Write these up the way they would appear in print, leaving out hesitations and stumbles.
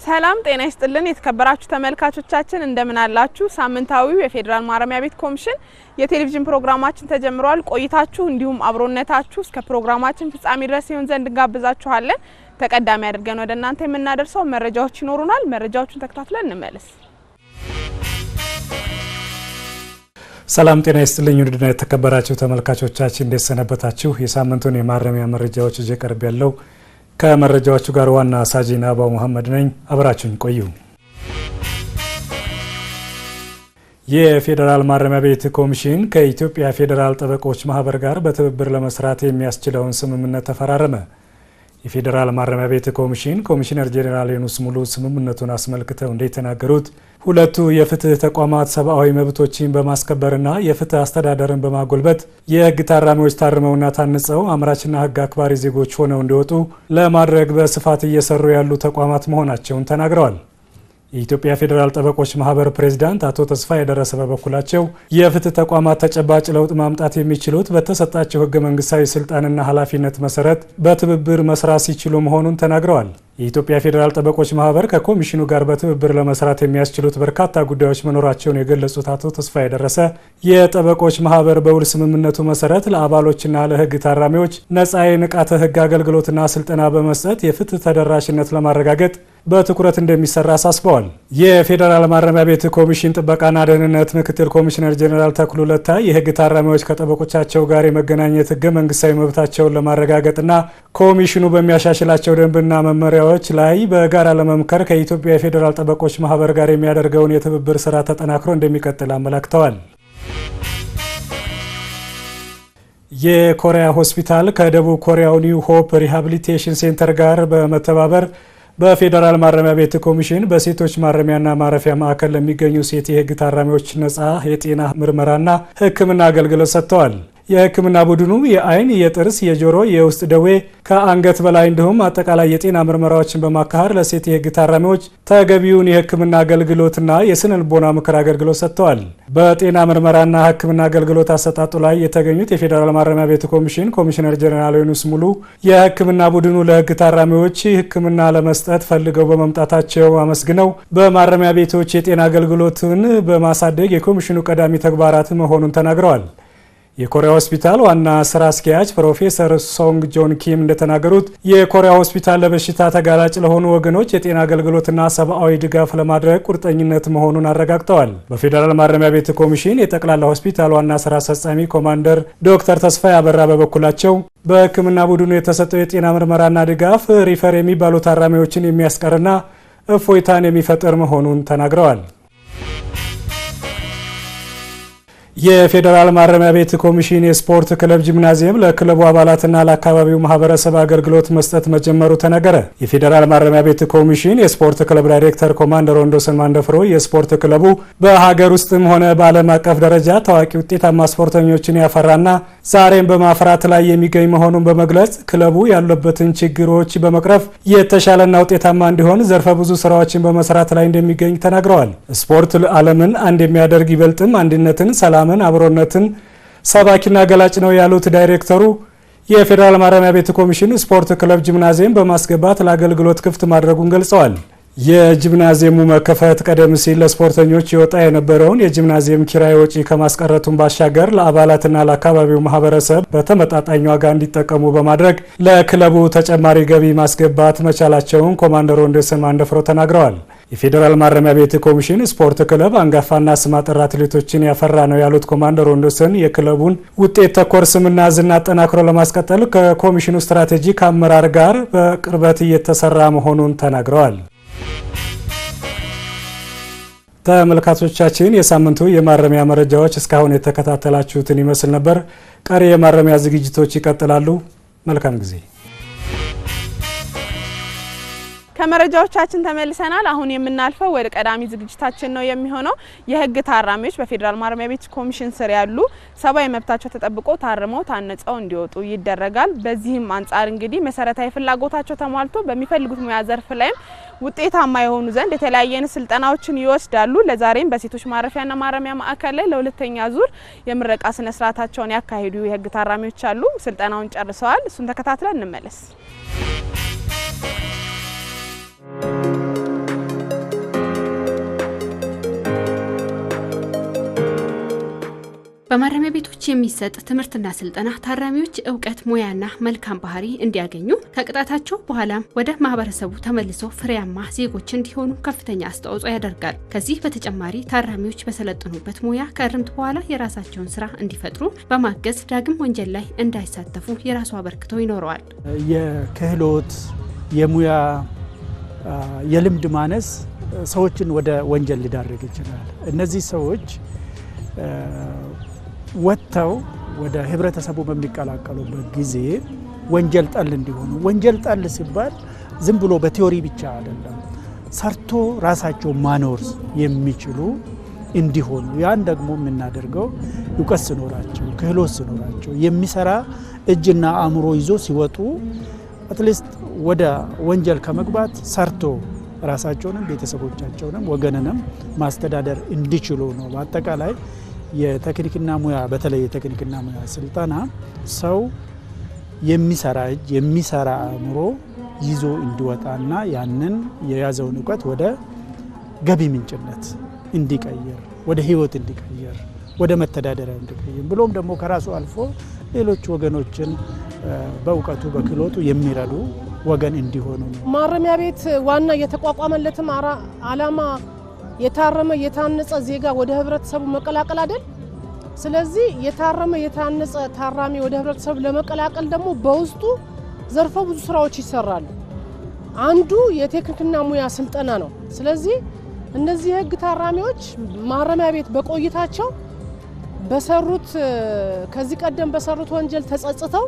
ሰላም ጤና ይስጥልን የተከበራችሁ ተመልካቾቻችን እንደምን አላችሁ? ሳምንታዊው የፌደራል ማረሚያ ቤት ኮሚሽን የቴሌቪዥን ፕሮግራማችን ተጀምሯል። ቆይታችሁ እንዲሁም አብሮነታችሁ እስከ ፕሮግራማችን ፍጻሜ ድረስ ይሁን ዘንድ ጋብዛችኋለን። ተቀዳሚ አድርገን ወደ እናንተ የምናደርሰው መረጃዎች ይኖሩናል። መረጃዎቹን ተከታትለን እንመለስ። ሰላም ጤና ይስጥልኝ ውድና የተከበራችሁ ተመልካቾቻችን እንዴት ሰነበታችሁ? የሳምንቱን የማረሚያ መረጃዎች ይዤ ቀርብ ያለው ከመረጃዎቹ ጋር ዋና ሳጂና አባው መሐመድ ነኝ። አብራችሁን ቆዩ። የፌደራል ማረሚያ ቤት ኮሚሽን ከኢትዮጵያ ፌደራል ጠበቆች ማህበር ጋር በትብብር ለመስራት የሚያስችለውን ስምምነት ተፈራረመ። የፌደራል ማረሚያ ቤት ኮሚሽን ኮሚሽነር ጄኔራል ዮኑስ ሙሉ ስምምነቱን አስመልክተው እንደተናገሩት ሁለቱ የፍትህ ተቋማት ሰብአዊ መብቶችን በማስከበርና የፍትህ አስተዳደርን በማጎልበት የህግ ታራሚዎች ታርመውና ታንጸው አምራችና ህግ አክባሪ ዜጎች ሆነው እንዲወጡ ለማድረግ በስፋት እየሰሩ ያሉ ተቋማት መሆናቸውን ተናግረዋል። የኢትዮጵያ ፌደራል ጠበቆች ማህበር ፕሬዝዳንት አቶ ተስፋዬ ደረሰ በበኩላቸው የፍትህ ተቋማት ተጨባጭ ለውጥ ማምጣት የሚችሉት በተሰጣቸው ህገ መንግስታዊ ስልጣንና ኃላፊነት መሰረት በትብብር መስራት ሲችሉ መሆኑን ተናግረዋል። የኢትዮጵያ ፌደራል ጠበቆች ማህበር ከኮሚሽኑ ጋር በትብብር ለመስራት የሚያስችሉት በርካታ ጉዳዮች መኖራቸውን የገለጹት አቶ ተስፋዬ ደረሰ የጠበቆች ማህበር በውል ስምምነቱ መሰረት ለአባሎችና ለህግ ታራሚዎች ነፃ የንቃተ ህግ አገልግሎትና ስልጠና በመስጠት የፍትህ ተደራሽነት ለማረጋገጥ በትኩረት እንደሚሰራ አሳስበዋል። የፌደራል ማረሚያ ቤት ኮሚሽን ጥበቃና ደህንነት ምክትል ኮሚሽነር ጄኔራል ተክሉ ለታ የህግ ታራሚዎች ከጠበቆቻቸው ጋር የመገናኘት ህገ መንግስታዊ መብታቸውን ለማረጋገጥና ኮሚሽኑ በሚያሻሽላቸው ደንብና መመሪያዎች ላይ በጋራ ለመምከር ከኢትዮጵያ የፌደራል ጠበቆች ማህበር ጋር የሚያደርገውን የትብብር ስራ ተጠናክሮ እንደሚቀጥል አመላክተዋል። የኮሪያ ሆስፒታል ከደቡብ ኮሪያው ኒው ሆፕ ሪሃቢሊቴሽን ሴንተር ጋር በመተባበር በፌደራል ማረሚያ ቤት ኮሚሽን በሴቶች ማረሚያና ማረፊያ ማዕከል ለሚገኙ ሴት የህግ ታራሚዎች ነፃ የጤና ምርመራና ሕክምና አገልግሎት ሰጥተዋል። የሕክምና ቡድኑ የአይን፣ የጥርስ፣ የጆሮ፣ የውስጥ ደዌ ከአንገት በላይ እንዲሁም አጠቃላይ የጤና ምርመራዎችን በማካሄድ ለሴት የህግ ታራሚዎች ተገቢውን የሕክምና አገልግሎትና የስነ ልቦና ምክር አገልግሎት ሰጥተዋል። በጤና ምርመራና ሕክምና አገልግሎት አሰጣጡ ላይ የተገኙት የፌደራል ማረሚያ ቤት ኮሚሽን ኮሚሽነር ጄኔራል ዮኑስ ሙሉ የሕክምና ቡድኑ ለህግ ታራሚዎች ሕክምና ለመስጠት ፈልገው በመምጣታቸው አመስግነው በማረሚያ ቤቶች የጤና አገልግሎትን በማሳደግ የኮሚሽኑ ቀዳሚ ተግባራት መሆኑን ተናግረዋል። የኮሪያ ሆስፒታል ዋና ስራ አስኪያጅ ፕሮፌሰር ሶንግ ጆን ኪም እንደተናገሩት የኮሪያ ሆስፒታል ለበሽታ ተጋላጭ ለሆኑ ወገኖች የጤና አገልግሎትና ሰብአዊ ድጋፍ ለማድረግ ቁርጠኝነት መሆኑን አረጋግጠዋል። በፌደራል ማረሚያ ቤት ኮሚሽን የጠቅላላ ሆስፒታል ዋና ስራ አስፈጻሚ ኮማንደር ዶክተር ተስፋዬ አበራ በበኩላቸው በህክምና ቡድኑ የተሰጠው የጤና ምርመራና ድጋፍ ሪፈር የሚባሉ ታራሚዎችን የሚያስቀርና እፎይታን የሚፈጥር መሆኑን ተናግረዋል። የፌደራል ማረሚያ ቤት ኮሚሽን የስፖርት ክለብ ጂምናዚየም ለክለቡ አባላትና ለአካባቢው ማህበረሰብ አገልግሎት መስጠት መጀመሩ ተነገረ። የፌደራል ማረሚያ ቤት ኮሚሽን የስፖርት ክለብ ዳይሬክተር ኮማንደር ወንዶሰን ማንደፍሮ የስፖርት ክለቡ በሀገር ውስጥም ሆነ በዓለም አቀፍ ደረጃ ታዋቂ ውጤታማ ስፖርተኞችን ያፈራና ዛሬም በማፍራት ላይ የሚገኝ መሆኑን በመግለጽ ክለቡ ያለበትን ችግሮች በመቅረፍ የተሻለና ውጤታማ እንዲሆን ዘርፈ ብዙ ስራዎችን በመስራት ላይ እንደሚገኝ ተናግረዋል። ስፖርት ዓለምን አንድ የሚያደርግ ይበልጥም አንድነትን፣ ሰላምን፣ አብሮነትን ሰባኪና ገላጭ ነው ያሉት ዳይሬክተሩ የፌደራል ማረሚያ ቤት ኮሚሽን ስፖርት ክለብ ጂምናዚየም በማስገባት ለአገልግሎት ክፍት ማድረጉን ገልጸዋል። የጂምናዚየሙ መከፈት ቀደም ሲል ለስፖርተኞች ይወጣ የነበረውን የጂምናዚየም ኪራይ ወጪ ከማስቀረቱን ባሻገር ለአባላትና ለአካባቢው ማህበረሰብ በተመጣጣኝ ዋጋ እንዲጠቀሙ በማድረግ ለክለቡ ተጨማሪ ገቢ ማስገባት መቻላቸውን ኮማንደር ወንዶሰን ማንደፍሮ ተናግረዋል። የፌደራል ማረሚያ ቤት ኮሚሽን ስፖርት ክለብ አንጋፋና ስመጥር አትሌቶችን ያፈራ ነው ያሉት ኮማንደር ወንዶሰን የክለቡን ውጤት ተኮር ስምና ዝና አጠናክሮ ለማስቀጠል ከኮሚሽኑ ስትራቴጂክ አመራር ጋር በቅርበት እየተሰራ መሆኑን ተናግረዋል። ተመልካቾቻችን የሳምንቱ የማረሚያ መረጃዎች እስካሁን የተከታተላችሁትን ይመስል ነበር። ቀሪ የማረሚያ ዝግጅቶች ይቀጥላሉ። መልካም ጊዜ። ከመረጃዎቻችን ተመልሰናል። አሁን የምናልፈው ወደ ቀዳሚ ዝግጅታችን ነው የሚሆነው። የህግ ታራሚዎች በፌደራል ማረሚያ ቤት ኮሚሽን ስር ያሉ ሰብአዊ መብታቸው ተጠብቆ ታርመው ታንጸው እንዲወጡ ይደረጋል። በዚህም አንጻር እንግዲህ መሰረታዊ ፍላጎታቸው ተሟልቶ በሚፈልጉት ሙያ ዘርፍ ላይም ውጤታማ የሆኑ ዘንድ የተለያየ ስልጠናዎችን ይወስዳሉ። ለዛሬም በሴቶች ማረፊያና ማረሚያ ማዕከል ላይ ለሁለተኛ ዙር የምረቃ ስነ ስርዓታቸውን ያካሂዱ የህግ ታራሚዎች አሉ። ስልጠናውን ጨርሰዋል። እሱን ተከታትለን እንመለስ። በማረሚያ ቤቶች የሚሰጥ ትምህርትና ስልጠና ታራሚዎች እውቀት፣ ሙያና መልካም ባህሪ እንዲያገኙ ከቅጣታቸው በኋላም ወደ ማህበረሰቡ ተመልሰው ፍሬያማ ዜጎች እንዲሆኑ ከፍተኛ አስተዋጽኦ ያደርጋል። ከዚህ በተጨማሪ ታራሚዎች በሰለጠኑበት ሙያ ከእርምት በኋላ የራሳቸውን ስራ እንዲፈጥሩ በማገዝ ዳግም ወንጀል ላይ እንዳይሳተፉ የራሱ አበርክቶ ይኖረዋል። የክህሎት የሙያ የልምድ ማነስ ሰዎችን ወደ ወንጀል ሊዳርግ ይችላል። እነዚህ ሰዎች ወጥተው ወደ ህብረተሰቡ በሚቀላቀሉበት ጊዜ ወንጀል ጠል እንዲሆኑ ወንጀል ጠል ሲባል ዝም ብሎ በቲዮሪ ብቻ አይደለም፣ ሰርቶ ራሳቸው ማኖር የሚችሉ እንዲሆኑ ያን ደግሞ የምናደርገው እውቀት ሲኖራቸው ክህሎት ሲኖራቸው የሚሰራ እጅና አእምሮ ይዞ ሲወጡ አትሊስት ወደ ወንጀል ከመግባት ሰርቶ ራሳቸውንም ቤተሰቦቻቸውንም ወገንንም ማስተዳደር እንዲችሉ ነው። በአጠቃላይ የቴክኒክና ሙያ በተለይ የቴክኒክና ሙያ ስልጠና ሰው የሚሰራ እጅ የሚሰራ አእምሮ ይዞ እንዲወጣና ያንን የያዘውን እውቀት ወደ ገቢ ምንጭነት እንዲቀይር፣ ወደ ህይወት እንዲቀይር፣ ወደ መተዳደሪያ እንዲቀይር ብሎም ደግሞ ከራሱ አልፎ ሌሎች ወገኖችን በእውቀቱ በክህሎቱ የሚረዱ ወገን እንዲሆኑ ነው። ማረሚያ ቤት ዋና የተቋቋመለትም ዓላማ የታረመ የታነጸ ዜጋ ወደ ህብረተሰቡ መቀላቀል አይደል? ስለዚህ የታረመ የታነጸ ታራሚ ወደ ህብረተሰቡ ለመቀላቀል ደግሞ በውስጡ ዘርፈ ብዙ ስራዎች ይሰራሉ። አንዱ የቴክኒክና ሙያ ስልጠና ነው። ስለዚህ እነዚህ የህግ ታራሚዎች ማረሚያ ቤት በቆይታቸው በሰሩት ከዚህ ቀደም በሰሩት ወንጀል ተጸጽተው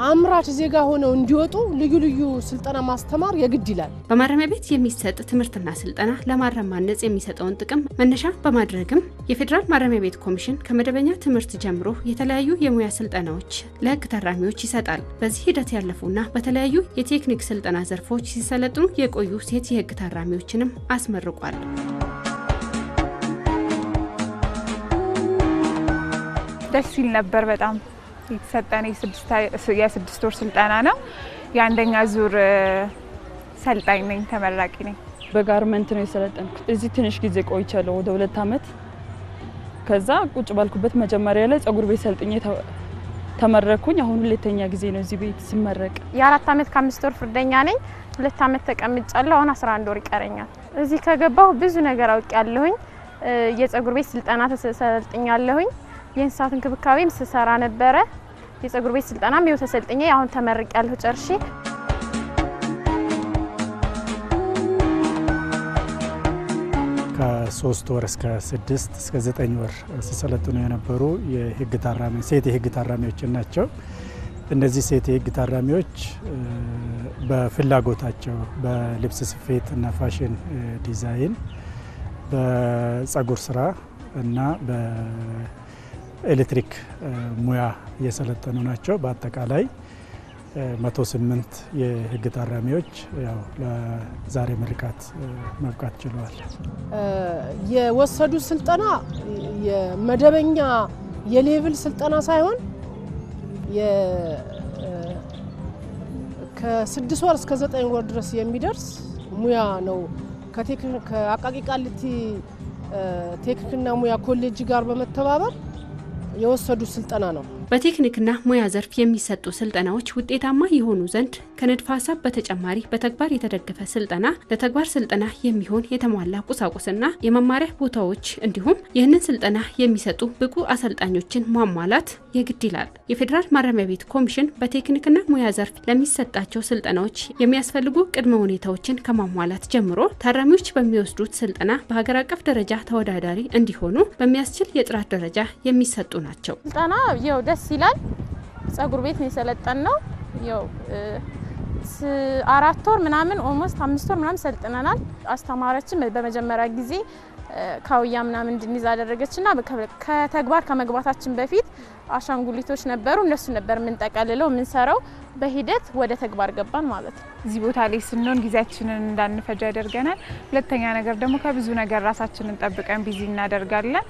አምራች ዜጋ ሆነው እንዲወጡ ልዩ ልዩ ስልጠና ማስተማር የግድ ይላል። በማረሚያ ቤት የሚሰጥ ትምህርትና ስልጠና ለማረም ማነጽ የሚሰጠውን ጥቅም መነሻ በማድረግም የፌዴራል ማረሚያ ቤት ኮሚሽን ከመደበኛ ትምህርት ጀምሮ የተለያዩ የሙያ ስልጠናዎች ለህግ ታራሚዎች ይሰጣል። በዚህ ሂደት ያለፉና በተለያዩ የቴክኒክ ስልጠና ዘርፎች ሲሰለጥኑ የቆዩ ሴት የህግ ታራሚዎችንም አስመርቋል። ደስ ሲል ነበር በጣም የተሰጠነ የስድስት ወር ስልጠና ነው። የአንደኛ ዙር ሰልጣኝ ነኝ፣ ተመራቂ ነኝ። በጋርመንት ነው የሰለጠንኩት። እዚህ ትንሽ ጊዜ ቆይቻለሁ፣ ወደ 2 አመት። ከዛ ቁጭ ባልኩበት መጀመሪያ ላይ ጸጉር ቤት ሰልጥኜ ተመረኩኝ። አሁን ሁለተኛ ጊዜ ነው እዚህ ቤት ስመረቅ። የ4 አመት ከ5 ወር ፍርደኛ ነኝ። 2 አመት ተቀምጫለሁ። አሁን 11 ወር ይቀረኛል። እዚህ ከገባሁ ብዙ ነገር አውቃለሁኝ። የጸጉር ቤት ስልጠና ተሰልጥኛለሁኝ። የእንስሳት እንክብካቤም ስሰራ ነበረ። የጸጉር ቤት ስልጠናም ይኸው ተሰልጥኜ አሁን ተመርቄያለሁ ጨርሼ። ከ3 ወር እስከ 6 እስከ 9 ወር ሲሰለጥኑ የነበሩ የህግ ታራሚ ሴት የህግ ታራሚዎች ናቸው። እነዚህ ሴት የህግ ታራሚዎች በፍላጎታቸው በልብስ ስፌት እና ፋሽን ዲዛይን፣ በጸጉር ስራ እና ኤሌክትሪክ ሙያ የሰለጠኑ ናቸው። በአጠቃላይ 108 የህግ ታራሚዎች ያው ለዛሬ ምርቃት መብቃት ችለዋል። የወሰዱ ስልጠና የመደበኛ የሌቭል ስልጠና ሳይሆን ከ6 ወር እስከ 9 ወር ድረስ የሚደርስ ሙያ ነው። ከአቃቂ ቃሊቲ ቴክኒክና ሙያ ኮሌጅ ጋር በመተባበር የወሰዱ ስልጠና ነው። በቴክኒክና ሙያ ዘርፍ የሚሰጡ ስልጠናዎች ውጤታማ የሆኑ ዘንድ ከንድፈ ሀሳብ በተጨማሪ በተግባር የተደገፈ ስልጠና፣ ለተግባር ስልጠና የሚሆን የተሟላ ቁሳቁስና የመማሪያ ቦታዎች እንዲሁም ይህንን ስልጠና የሚሰጡ ብቁ አሰልጣኞችን ማሟላት የግድ ይላል። የፌዴራል ማረሚያ ቤት ኮሚሽን በቴክኒክና ሙያ ዘርፍ ለሚሰጣቸው ስልጠናዎች የሚያስፈልጉ ቅድመ ሁኔታዎችን ከማሟላት ጀምሮ ታራሚዎች በሚወስዱት ስልጠና በሀገር አቀፍ ደረጃ ተወዳዳሪ እንዲሆኑ በሚያስችል የጥራት ደረጃ የሚሰጡ ናቸው። ስልጠና ያው ደስ ይላል። ጸጉር ቤት ነው የሰለጠነው። ያው 4 ወር ምናምን ኦልሞስት 5 ወር ምናምን ሰልጥነናል። አስተማሪያችን በመጀመሪያ ጊዜ ካውያ ምናምን እንድንይዝ አደረገችና ከተግባር ከመግባታችን በፊት አሻንጉሊቶች ነበሩ። እነሱ ነበር የምንጠቀልለው የምንሰራው። በሂደት ወደ ተግባር ገባን ማለት ነው። እዚህ ቦታ ላይ ስንሆን ጊዜያችንን እንዳንፈጅ ያደርገናል። ሁለተኛ ነገር ደግሞ ከብዙ ነገር ራሳችንን ጠብቀን ቢዚ እናደርጋለን።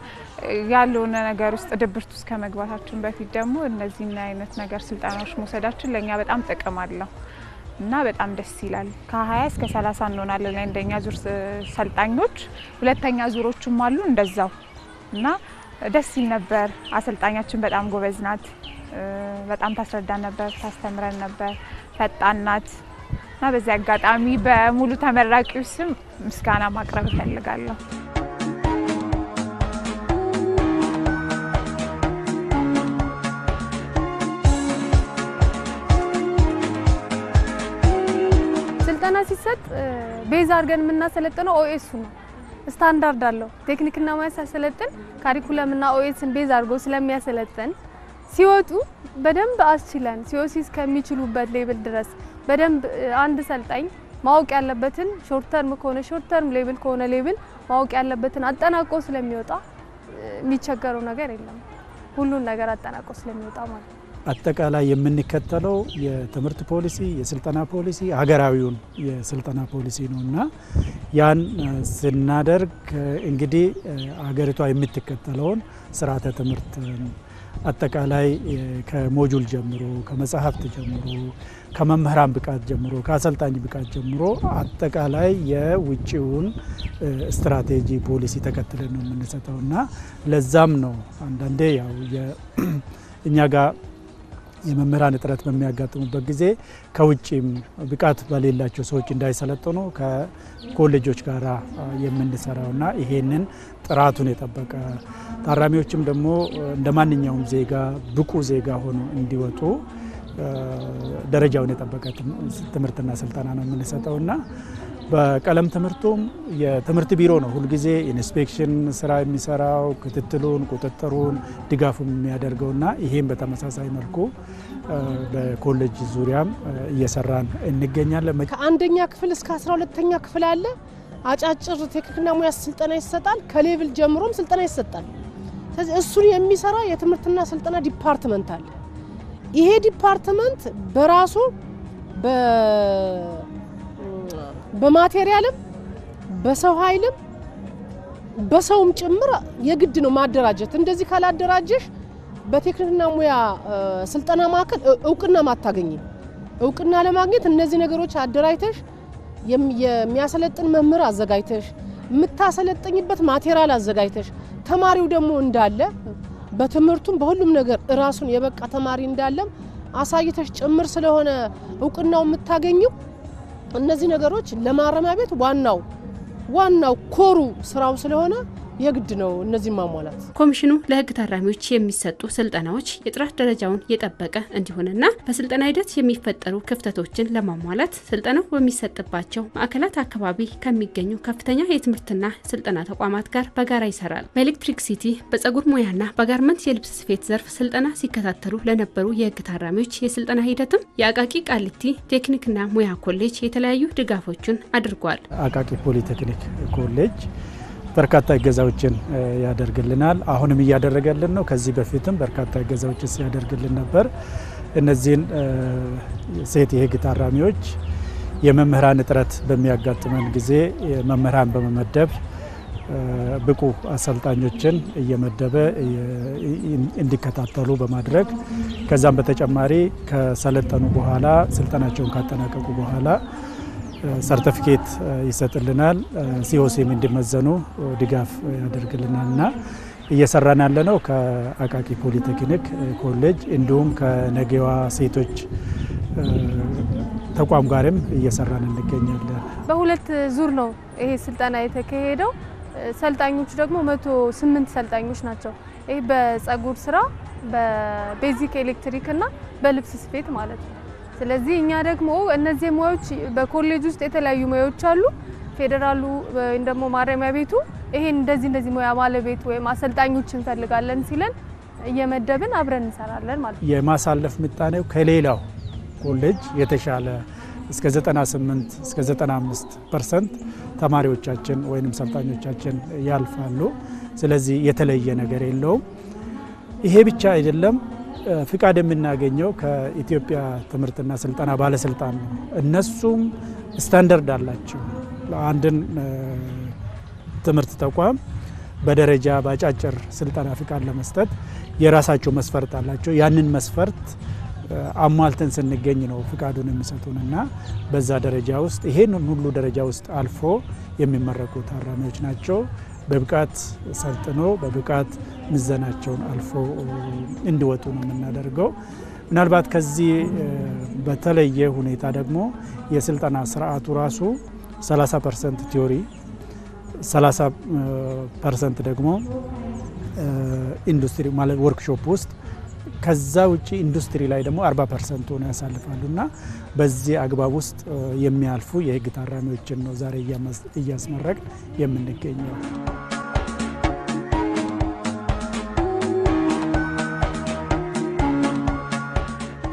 ያለውን ነገር ውስጥ ድብርት ውስጥ ከመግባታችን በፊት ደግሞ እነዚህን አይነት ነገር ስልጠናዎች መውሰዳችን ለኛ በጣም ጥቅም አለው እና በጣም ደስ ይላል። ከ20 እስከ 30 እንሆናለን አንደኛ ዙር ሰልጣኞች፣ ሁለተኛ ዙሮችም አሉ እንደዛው እና ደስ ይል ነበር። አሰልጣኛችን በጣም ጎበዝ ናት። በጣም ታስረዳን ነበር፣ ታስተምረን ነበር፣ ፈጣን ናት እና በዚህ አጋጣሚ በሙሉ ተመራቂው ስም ምስጋና ማቅረብ እፈልጋለሁ። ስልጠና ሲሰጥ ቤዝ አድርገን የምናሰለጥነው ኦኤስ ነው። ስታንዳርድ አለው። ቴክኒክና ሙያ ሲያሰለጥን ካሪኩለምና ኦኤስን ቤዝ አድርጎ ስለሚያሰለጥን ሲወጡ በደንብ አስችለን ሲኦሲ እስከሚችሉበት ሌቭል ድረስ በደንብ አንድ ሰልጣኝ ማወቅ ያለበትን ሾርት ተርም ከሆነ ሾርት ተርም ሌቭል ከሆነ ሌቭል ማወቅ ያለበትን አጠናቆ ስለሚወጣ የሚቸገረው ነገር የለም። ሁሉን ነገር አጠናቆ ስለሚወጣ ማለት ነው። አጠቃላይ የምንከተለው የትምህርት ፖሊሲ የስልጠና ፖሊሲ ሀገራዊውን የስልጠና ፖሊሲ ነውና ያን ስናደርግ እንግዲህ ሀገሪቷ የምትከተለውን ስርዓተ ትምህርት አጠቃላይ ከሞጁል ጀምሮ ከመጽሐፍት ጀምሮ ከመምህራን ብቃት ጀምሮ ከአሰልጣኝ ብቃት ጀምሮ አጠቃላይ የውጪውን ስትራቴጂ ፖሊሲ ተከትለን ነው የምንሰጠውና ለዛም ነው አንዳንዴ ያው እኛ ጋር የመምህራን እጥረት በሚያጋጥሙበት ጊዜ ከውጪም ብቃት በሌላቸው ሰዎች እንዳይሰለጥኑ ከኮሌጆች ጋር የምንሰራውና ይሄንን ጥራቱን የጠበቀ ታራሚዎችም ደግሞ እንደማንኛውም ዜጋ ብቁ ዜጋ ሆኖ እንዲወጡ ደረጃውን የጠበቀ ትምህርትና ስልጠና ነው የምንሰጠውና በቀለም ትምህርቱም የትምህርት ቢሮ ነው ሁልጊዜ ኢንስፔክሽን ስራ የሚሰራው ክትትሉን ቁጥጥሩን ድጋፉን የሚያደርገውና ይሄን በተመሳሳይ መልኩ በኮሌጅ ዙሪያም እየሰራን እንገኛለን። ከአንደኛ ክፍል እስከ 12ኛ ክፍል አለ አጫጭር ቴክኒክና ሙያ ስልጠና ይሰጣል። ከሌቭል ጀምሮም ስልጠና ይሰጣል። ስለዚህ እሱን የሚሰራ የትምህርትና ስልጠና ዲፓርትመንት አለ። ይሄ ዲፓርትመንት በራሱ በማቴሪያልም በሰው ኃይልም በሰውም ጭምር የግድ ነው ማደራጀት። እንደዚህ ካላደራጀሽ በቴክኒክና ሙያ ስልጠና ማዕከል እውቅና ማታገኝ። እውቅና ለማግኘት እነዚህ ነገሮች አደራጅተሽ የሚያሰለጥን መምህር አዘጋጅተሽ የምታሰለጥኝበት ማቴሪያል አዘጋጅተሽ ተማሪው ደግሞ እንዳለ በትምህርቱም በሁሉም ነገር ራሱን የበቃ ተማሪ እንዳለም አሳይተሽ ጭምር ስለሆነ እውቅናው የምታገኘው እነዚህ ነገሮች ለማረሚያ ቤት ዋናው ኮሩ ስራው ስለሆነ የግድ ነው እነዚህ ማሟላት። ኮሚሽኑ ለህግ ታራሚዎች የሚሰጡ ስልጠናዎች የጥራት ደረጃውን የጠበቀ እንዲሆንና በስልጠና ሂደት የሚፈጠሩ ክፍተቶችን ለማሟላት ስልጠናው በሚሰጥባቸው ማዕከላት አካባቢ ከሚገኙ ከፍተኛ የትምህርትና ስልጠና ተቋማት ጋር በጋራ ይሰራል። በኤሌክትሪክ ሲቲ በጸጉር ሙያና በጋርመንት የልብስ ስፌት ዘርፍ ስልጠና ሲከታተሉ ለነበሩ የህግ ታራሚዎች የስልጠና ሂደትም የአቃቂ ቃሊቲ ቴክኒክና ሙያ ኮሌጅ የተለያዩ ድጋፎችን አድርጓል። አቃቂ ፖሊቴክኒክ ኮሌጅ በርካታ እገዛዎችን ያደርግልናል። አሁንም እያደረገልን ነው። ከዚህ በፊትም በርካታ እገዛዎችን ሲያደርግልን ነበር። እነዚህን ሴት የህግ ታራሚዎች የመምህራን እጥረት በሚያጋጥመን ጊዜ መምህራን በመመደብ ብቁ አሰልጣኞችን እየመደበ እንዲከታተሉ በማድረግ ከዛም በተጨማሪ ከሰለጠኑ በኋላ ስልጠናቸውን ካጠናቀቁ በኋላ ሰርቲፊኬት ይሰጥልናል። ሲኦሲም እንዲመዘኑ ድጋፍ ያደርግልናልና እየሰራን ያለነው ከአቃቂ ፖሊቴክኒክ ኮሌጅ እንዲሁም ከነገዋ ሴቶች ተቋም ጋርም እየሰራን እንገኛለን። በሁለት ዙር ነው ይሄ ስልጠና የተካሄደው። ሰልጣኞቹ ደግሞ 108 ሰልጣኞች ናቸው። ይሄ በጸጉር ስራ፣ በቤዚክ ኤሌክትሪክ እና በልብስ ስፌት ማለት ነው። ስለዚህ እኛ ደግሞ እነዚህ ሙያዎች በኮሌጅ ውስጥ የተለያዩ ሙያዎች አሉ። ፌደራሉ ወይም ደግሞ ማረሚያ ቤቱ ይሄን እንደዚህ ሙያ ባለቤት ወይም አሰልጣኞች እንፈልጋለን ሲለን እየመደብን አብረን እንሰራለን ማለት ነው። የማሳለፍ ምጣኔው ከሌላው ኮሌጅ የተሻለ እስከ 98 እስከ 95% ተማሪዎቻችን ወይም ሰልጣኞቻችን ያልፋሉ። ስለዚህ የተለየ ነገር የለውም። ይሄ ብቻ አይደለም። ፍቃድ የምናገኘው ከኢትዮጵያ ትምህርትና ስልጠና ባለስልጣን ነው። እነሱም ስታንዳርድ አላቸው። አንድን ትምህርት ተቋም በደረጃ በአጫጭር ስልጠና ፍቃድ ለመስጠት የራሳቸው መስፈርት አላቸው። ያንን መስፈርት አሟልተን ስንገኝ ነው ፍቃዱን የሚሰጡንና በዛ ደረጃ ውስጥ ይሄንን ሁሉ ደረጃ ውስጥ አልፎ የሚመረቁ ታራሚዎች ናቸው። በብቃት ሰልጥነው በብቃት ምዘናቸውን አልፎ እንዲወጡ ነው የምናደርገው። ምናልባት ከዚህ በተለየ ሁኔታ ደግሞ የስልጠና ስርዓቱ ራሱ 30% ቲዮሪ 30% ደግሞ ኢንዱስትሪ ማለት ወርክሾፕ ውስጥ ከዛ ውጪ ኢንዱስትሪ ላይ ደግሞ 40% ሆነ ያሳልፋሉና በዚህ አግባብ ውስጥ የሚያልፉ የህግ ታራሚዎችን ነው ዛሬ እያስመረቅ የምንገኘው።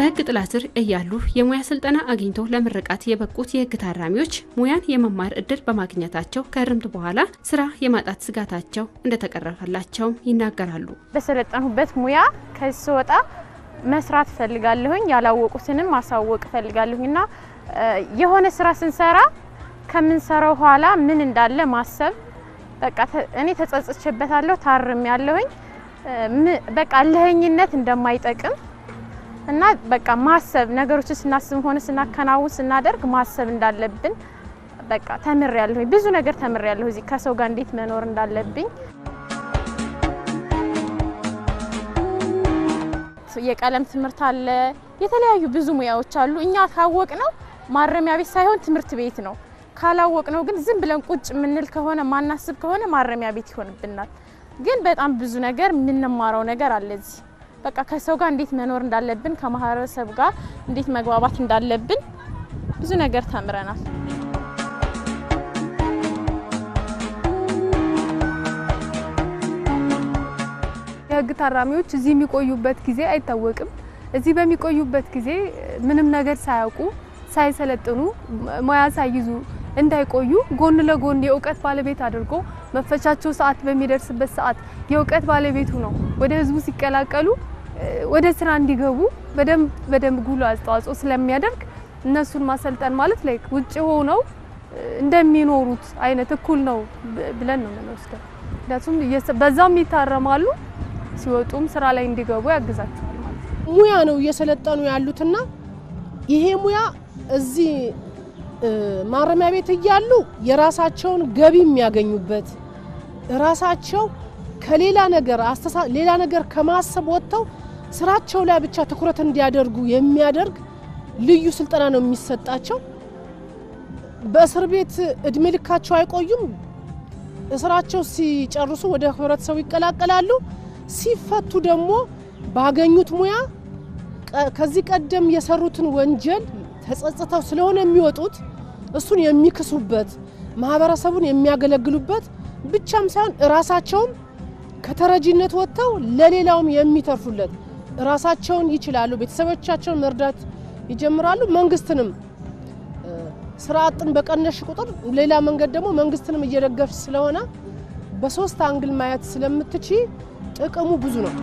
በህግ ጥላ ስር እያሉ የሙያ ስልጠና አግኝተው ለምርቃት የበቁት የህግ ታራሚዎች ሙያን የመማር እድል በማግኘታቸው ከርምት በኋላ ስራ የማጣት ስጋታቸው እንደተቀረፈላቸው ይናገራሉ። በሰለጠንሁበት ሙያ ከስወጣ መስራት ፈልጋለሁኝ፣ ያላወቁትንም ማሳወቅ ፈልጋለሁና የሆነ ስራ ስንሰራ ከምንሰራው ኋላ ምን እንዳለ ማሰብ በቃ እኔ ተጸጽቼበታለሁ፣ ታርም ያለሁኝ በቃ ለህኝነት እንደማይጠቅም እና በቃ ማሰብ ነገሮችን ስናስብ ሆነ ስናከናውን ስናደርግ ማሰብ እንዳለብን በቃ ተምሬያለሁ። ብዙ ነገር ተምሬያለሁ እዚህ ከሰው ጋር እንዴት መኖር እንዳለብኝ። የቀለም ትምህርት አለ፣ የተለያዩ ብዙ ሙያዎች አሉ። እኛ ካወቅነው ማረሚያ ቤት ሳይሆን ትምህርት ቤት ነው። ካላወቅነው ግን ዝም ብለን ቁጭ ምንል ከሆነ ማናስብ ከሆነ ማረሚያ ቤት ይሆንብናል። ግን በጣም ብዙ ነገር ምንማረው ነገር አለ እዚህ በቃ ከሰው ጋር እንዴት መኖር እንዳለብን ከማህበረሰብ ጋር እንዴት መግባባት እንዳለብን ብዙ ነገር ተምረናል። የህግ ታራሚዎች እዚህ የሚቆዩበት ጊዜ አይታወቅም። እዚህ በሚቆዩበት ጊዜ ምንም ነገር ሳያውቁ ሳይሰለጥኑ ሙያ ሳይይዙ እንዳይቆዩ ጎን ለጎን የእውቀት ባለቤት አድርጎ መፈቻቸው ሰዓት በሚደርስበት ሰዓት የእውቀት ባለቤቱ ነው ወደ ህዝቡ ሲቀላቀሉ ወደ ስራ እንዲገቡ በደንብ ጉሎ አስተዋጽኦ ስለሚያደርግ እነሱን ማሰልጠን ማለት ላይ ውጭ ሆነው እንደሚኖሩት አይነት እኩል ነው ብለን ነው የምንወስደው። ምክንያቱም በዛም ይታረማሉ፣ ሲወጡም ስራ ላይ እንዲገቡ ያግዛቸዋል ማለት ነው። ሙያ ነው እየሰለጠኑ ያሉትና ይሄ ሙያ እዚህ ማረሚያ ቤት እያሉ የራሳቸውን ገቢ የሚያገኙበት ራሳቸው ከሌላ ነገር ከማሰብ ወጥተው ስራቸው ላይ ብቻ ትኩረት እንዲያደርጉ የሚያደርግ ልዩ ስልጠና ነው የሚሰጣቸው። በእስር ቤት እድሜ ልካቸው አይቆዩም። ስራቸው ሲጨርሱ ወደ ህብረተሰቡ ይቀላቀላሉ። ሲፈቱ ደግሞ ባገኙት ሙያ ከዚህ ቀደም የሰሩትን ወንጀል ተጸጽተው ስለሆነ የሚወጡት እሱን የሚክሱበት ማህበረሰቡን የሚያገለግሉበት ብቻም ሳይሆን ራሳቸውም ከተረጂነት ወጥተው ለሌላውም የሚተርፉለት ራሳቸውን ይችላሉ። ቤተሰቦቻቸውን መርዳት ይጀምራሉ። መንግስትንም ስራ አጥን በቀነሽ ቁጥር ሌላ መንገድ ደግሞ መንግስትንም እየደገፈች ስለሆነ በሶስት አንግል ማየት ስለምትችይ ጥቅሙ ብዙ ነው።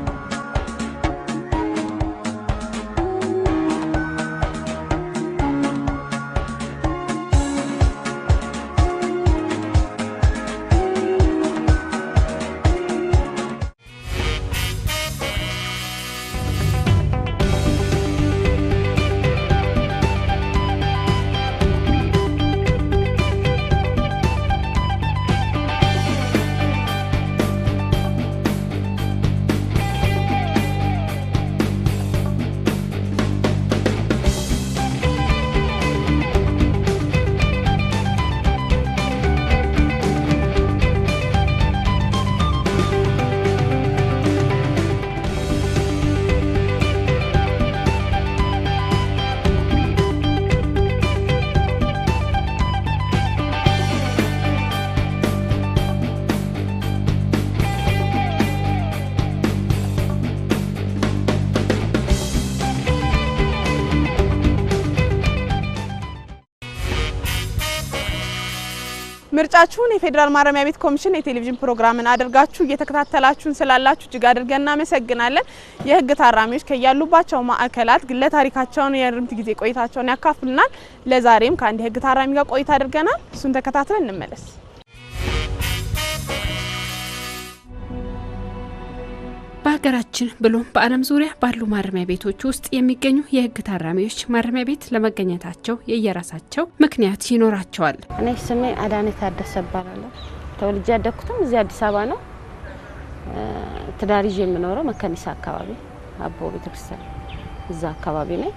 ምርጫችሁን የፌዴራል ማረሚያ ቤት ኮሚሽን የቴሌቪዥን ፕሮግራምን አድርጋችሁ እየተከታተላችሁን ስላላችሁ እጅግ አድርገን እናመሰግናለን። የህግ ታራሚዎች ከያሉባቸው ማዕከላት ግለ ታሪካቸውን የርምት ጊዜ ቆይታቸውን ያካፍሉናል። ለዛሬም ከአንድ የህግ ታራሚ ጋር ቆይታ አድርገናል። እሱን ተከታትለን እንመለስ። በሀገራችን ብሎም በዓለም ዙሪያ ባሉ ማረሚያ ቤቶች ውስጥ የሚገኙ የህግ ታራሚዎች ማረሚያ ቤት ለመገኘታቸው የየራሳቸው ምክንያት ይኖራቸዋል። እኔ ስሜ አዳኔ ታደሰ እባላለሁ። ተወልጄ ያደኩትም እዚህ አዲስ አበባ ነው። ትዳር ይዤ የምኖረው መካኒሳ አካባቢ አቦ ቤተክርስቲያን እዛ አካባቢ ነኝ።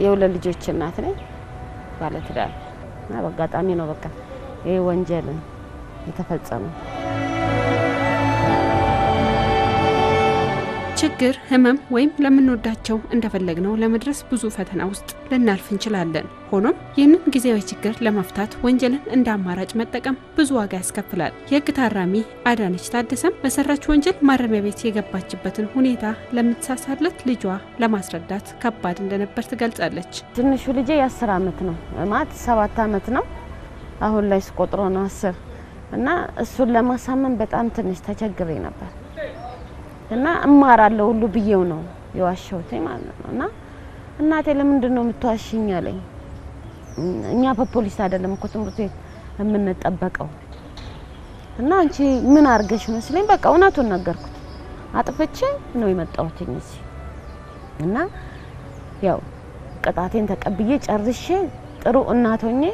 የሁለት ልጆች እናት ነኝ። ባለ ትዳር እና በአጋጣሚ ነው በቃ ይሄ ወንጀል የተፈጸመው። ችግር ህመም ወይም ለምንወዳቸው እንደፈለግነው ለመድረስ ብዙ ፈተና ውስጥ ልናልፍ እንችላለን። ሆኖም ይህንን ጊዜያዊ ችግር ለመፍታት ወንጀልን እንደ አማራጭ መጠቀም ብዙ ዋጋ ያስከፍላል። የህግ ታራሚ አዳነች ታደሰም በሰራች ወንጀል ማረሚያ ቤት የገባችበትን ሁኔታ ለምትሳሳለት ልጇ ለማስረዳት ከባድ እንደነበር ትገልጻለች። ትንሹ ልጄ የ10 አመት ነው ማለት 7 አመት ነው አሁን ላይ ስቆጥሮ ነው 10 እና እሱን ለማሳመን በጣም ትንሽ ተቸግሬ ነበር እና እማራለሁ ሁሉ ብዬው ነው የዋሸሁት ማለት ነው። እና እናቴ ለምንድን ነው የምትዋሽኝ አለኝ። እኛ በፖሊስ አይደለም እኮ ትምህርት ቤት የምንጠበቀው እና አንቺ ምን አርገሽ መስለኝ በቃ እውነቱን ነገርኩት። አጥፍቼ ነው የመጣሁት እዚህ እና ያው ቅጣቴን ተቀብዬ ጨርሼ ጥሩ እናት ሆኜ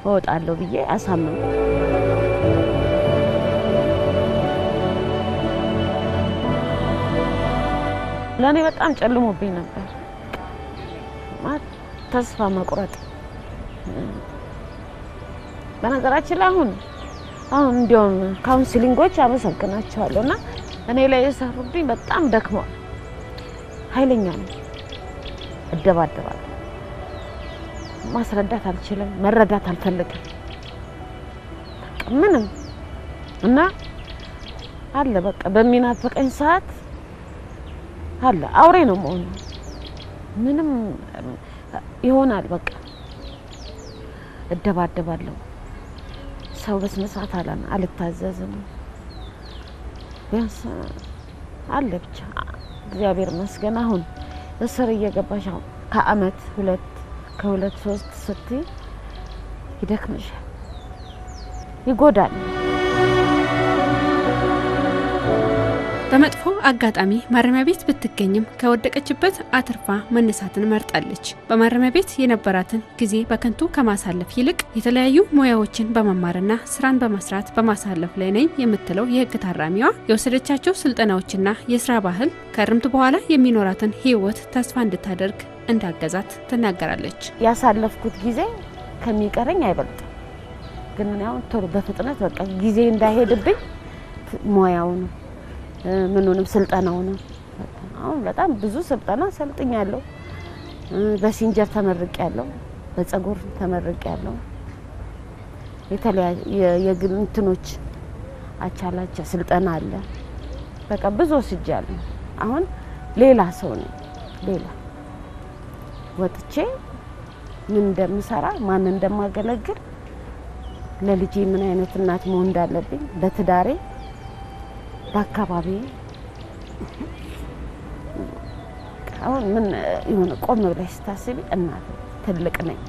እወጣለሁ ብዬ አሳመንኩ። ለኔ በጣም ጨልሞብኝ ነበር ማለት ተስፋ መቁረጥ። በነገራችን ላይ አሁን እንዲያውም ካውንስሊንጎች አመሰግናቸዋለሁና እኔ ላይ የሰሩብኝ በጣም ደክሟል። ኃይለኛ ነው። እደባደባለሁ። ማስረዳት አልችልም፣ መረዳት አልፈልግም። ምንም እና አለ በቃ በሚናፍቀኝ ሰዓት አለ አውሬ ነው ማለት ምንም ይሆናል። በቃ እደባደባለሁ። ሰው በስነ ስርዓት አልታዘዝም። ቢያንስ አለ ብቻ እግዚአብሔር ይመስገን አሁን እስር እየገባሽ አሁን ከአመት 2 3 ስትይ ይደክምሻል፣ ይጎዳል። በመጥፎ አጋጣሚ ማረሚያ ቤት ብትገኝም ከወደቀችበት አትርፋ መነሳትን መርጣለች። በማረሚያ ቤት የነበራትን ጊዜ በከንቱ ከማሳለፍ ይልቅ የተለያዩ ሙያዎችን በመማርና ስራን በመስራት በማሳለፍ ላይ ነኝ የምትለው የህግ ታራሚዋ የወሰደቻቸው ስልጠናዎችና የስራ ባህል ከርምት በኋላ የሚኖራትን ህይወት ተስፋ እንድታደርግ እንዳገዛት ትናገራለች። ያሳለፍኩት ጊዜ ከሚቀረኝ አይበልጥም፣ ግን ያው ቶሎ በፍጥነት በቃ ጊዜ እንዳይሄድብኝ ሙያው ነው ምንንም ስልጠናው ነው። አሁን በጣም ብዙ ስልጠና ሰልጥኛለሁ። በሲንጀር ተመርቄያለሁ፣ በፀጉር ተመርቄያለሁ። የተለያየ የግንትኖች አቻላቻ ስልጠና አለ። በቃ ብዙ ወስጃለሁ። አሁን ሌላ ሰው ነኝ። ሌላ ወጥቼ ምን እንደምሰራ ማን እንደማገለግል ለልጄ ምን አይነት እናት መሆን እንዳለብኝ በትዳሬ በአካባቢ አሁን ምን ይሁን ቆም ብለሽ ስታስቢ እናት ትልቅ ነኝ።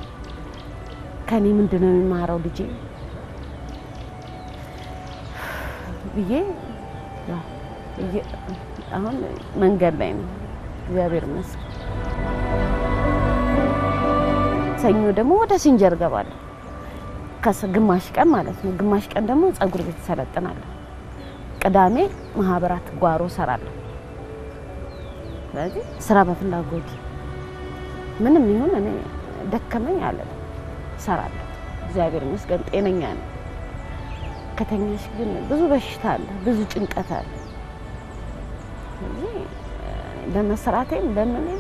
ከኔ ምንድነው የሚማረው ልጄ ብዬ አሁን መንገድ ላይ ነው። እግዚአብሔር ይመስገን። ሰኞ ደግሞ ወደ ሲንጀር ገባለሁ ከግማሽ ቀን ማለት ነው። ግማሽ ቀን ደግሞ ፀጉር ቤት ሰለጥናለሁ። ቅዳሜ ማህበራት ጓሮ ሰራለሁ። ስለዚህ ስራ በፍላጎት ምንም ይሁን እኔ ደከመኝ አለ ሰራለሁ። እግዚአብሔር ይመስገን ጤነኛ ነኝ። ከተኛሽ ግን ብዙ በሽታ አለ፣ ብዙ ጭንቀት አለ። በመስራቴም በምንም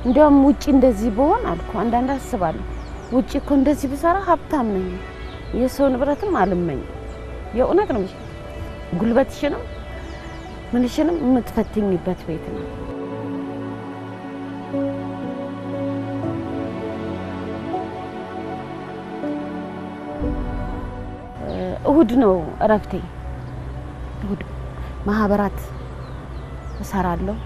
እንዲያውም ውጪ እንደዚህ በሆን አልኩ አንዳንድ አስባለሁ። ውጪ እኮ እንደዚህ ብሰራ ሀብታም ነኝ፣ የሰው ንብረትም አልመኝ። የእውነት ነው። ጉልበትሽንም ምንሽንም የምትፈትኝበት ቤት ነው። እሁድ ነው እረፍቴ። እሁድ ማህበራት እሰራለሁ።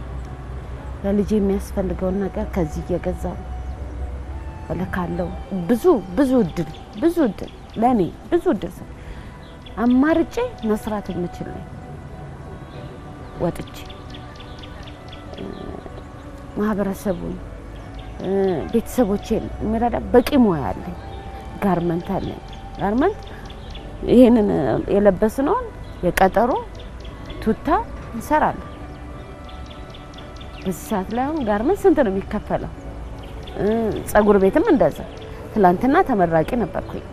ለልጅ የሚያስፈልገውን ነገር ከዚህ እየገዛው እልካለሁ። ብዙ እድል ለኔ ብዙ እድል አማርጬ መስራት የምችል ነኝ። ወጥቼ ማህበረሰቡን ቤተሰቦቼን ምራዳ በቂ ሙያ አለኝ። ጋርመንት አለኝ፣ ጋርመንት ይሄንን የለበስነው የቀጠሮ ቱታ እንሰራለን። በዚህ ሰዓት ላይ አሁን ጋርመንት ስንት ነው የሚከፈለው? ጸጉር ቤትም እንደዛ ትላንትና ተመራቂ ነበርኩኝ።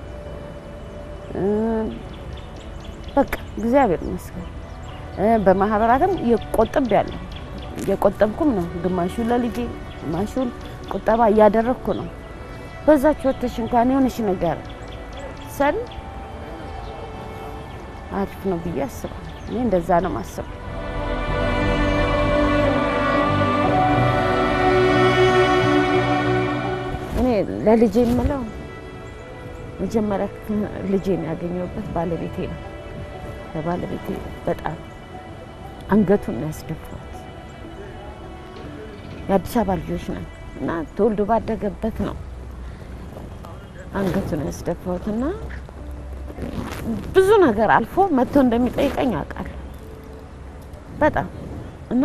በቃ እግዚአብሔር ይመስገን በማህበራትም የቆጠብኩም ነው። ግማሹ ለልጄ ግማሹን ቁጠባ እያደረኩ ነው። በዛች ወጥተሽ እንኳን የሆነሽ ነገር ሰል አሪፍ ነው ብዬ አስባለሁ። እኔ እንደዛ ነው ማስበው። እኔ ለልጄ የምለው መጀመሪያ ልጄን ያገኘሁበት ባለቤቴ ነው። ለባለቤቴ በጣም አንገቱን ያስደፋት የአዲስ አበባ ልጆች ነን እና ተወልዶ ባደገበት ነው አንገቱን ያስደፋውትና ብዙ ነገር አልፎ መጥቶ እንደሚጠይቀኝ አውቃለሁ። በጣም እና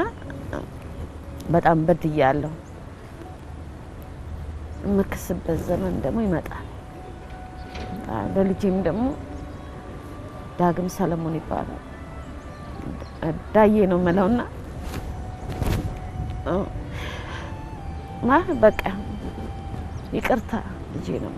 በጣም በድያለሁ። መከስበት ዘመን ደግሞ ይመጣል። ለልጄም ደግሞ ዳግም ሰለሞን ይባላል። ዳዬ ነው መለውና በቃ ይቅርታ ልጄ ነው።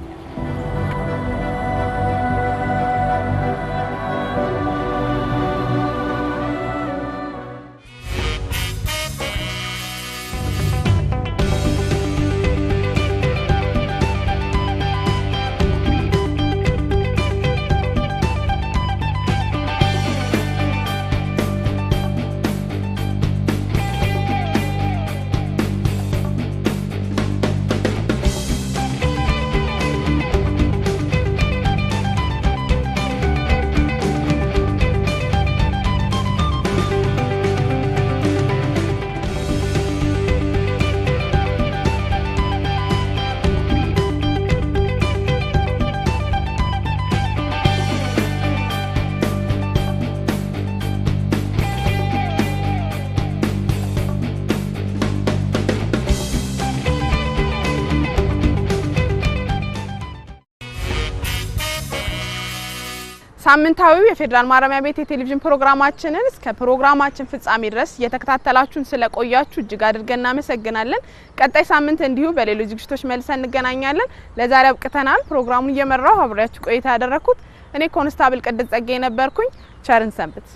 ሳምንታዊው የፌዴራል ማረሚያ ቤት የቴሌቪዥን ፕሮግራማችንን እስከ ፕሮግራማችን ፍጻሜ ድረስ እየተከታተላችሁን ስለቆያችሁ እጅግ አድርገን እናመሰግናለን። ቀጣይ ሳምንት እንዲሁ በሌሎች ዝግጅቶች መልሰን እንገናኛለን። ለዛሬ አብቅተናል። ፕሮግራሙን እየመራው አብሬያችሁ ቆይታ ያደረኩት እኔ ኮንስታብል ቅድስት ጸጋዬ ነበርኩኝ። ቸርን ሰንብት።